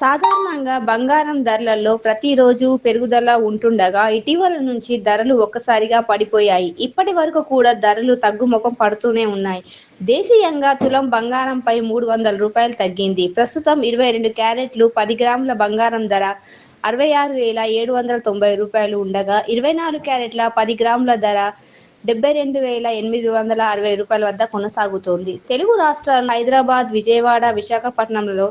సాధారణంగా బంగారం ధరలలో ప్రతిరోజు పెరుగుదల ఉంటుండగా ఇటీవల నుంచి ధరలు ఒక్కసారిగా పడిపోయాయి. ఇప్పటి వరకు కూడా ధరలు తగ్గుముఖం పడుతూనే ఉన్నాయి. దేశీయంగా తులం బంగారంపై రూ. 300 తగ్గింది. ప్రస్తుతం 22 క్యారెట్లు 10 గ్రాముల బంగారం ధర రూ. 66,790 ఉండగా 24 క్యారెట్ల 10 గ్రాముల ధర రూ. 72,860 వద్ద కొనసాగుతోంది. తెలుగు రాష్ట్రాల్లో హైదరాబాద్, విజయవాడ, విశాఖపట్నంలో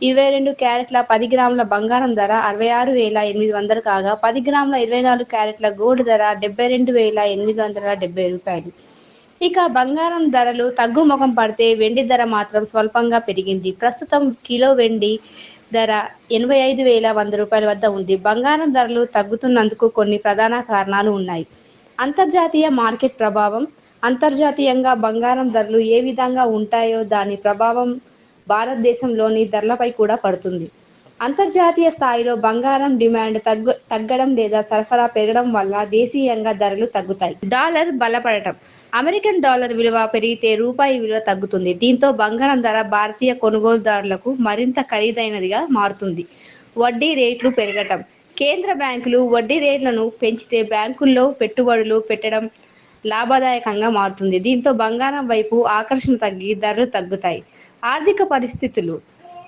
22 క్యారెట్ల 10 గ్రాముల బంగారం ధర 66,800 కాగా 10 గ్రాముల 24 క్యారెట్ల గోల్డ్ ధర రూ. 72,870. ఇక బంగారం ధరలు తగ్గుముఖం పడితే వెండి ధర మాత్రం స్వల్పంగా పెరిగింది. ప్రస్తుతం కిలో వెండి ధర రూ. 85,100 వద్ద ఉంది. బంగారం ధరలు తగ్గుతున్నందుకు కొన్ని ప్రధాన కారణాలు ఉన్నాయి. అంతర్జాతీయ మార్కెట్ ప్రభావం. అంతర్జాతీయంగా బంగారం ధరలు ఏ విధంగా ఉంటాయో దాని ప్రభావం భారతదేశంలోని ధరలపై కూడా పడుతుంది. అంతర్జాతీయ స్థాయిలో బంగారం డిమాండ్ తగ్గడం లేదా సరఫరా పెరగడం వల్ల దేశీయంగా ధరలు తగ్గుతాయి. డాలర్ బలపడటం. అమెరికన్ డాలర్ విలువ పెరిగితే రూపాయి విలువ తగ్గుతుంది. దీంతో బంగారం ధర భారతీయ కొనుగోలుదారులకు మరింత ఖరీదైనదిగా మారుతుంది. వడ్డీ రేట్లు పెరగటం. కేంద్ర బ్యాంకులు వడ్డీ రేట్లను పెంచితే బ్యాంకుల్లో పెట్టుబడులు పెట్టడం లాభదాయకంగా మారుతుంది. దీంతో బంగారం వైపు ఆకర్షణ తగ్గి ధరలు తగ్గుతాయి. ఆర్థిక పరిస్థితులు.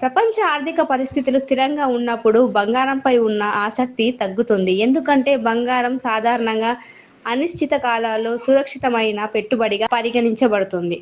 ప్రపంచ ఆర్థిక పరిస్థితులు స్థిరంగా ఉన్నప్పుడు బంగారంపై ఉన్న ఆసక్తి తగ్గుతుంది. ఎందుకంటే బంగారం సాధారణంగా అనిశ్చిత కాలాల్లో సురక్షితమైన పెట్టుబడిగా పరిగణించబడుతుంది.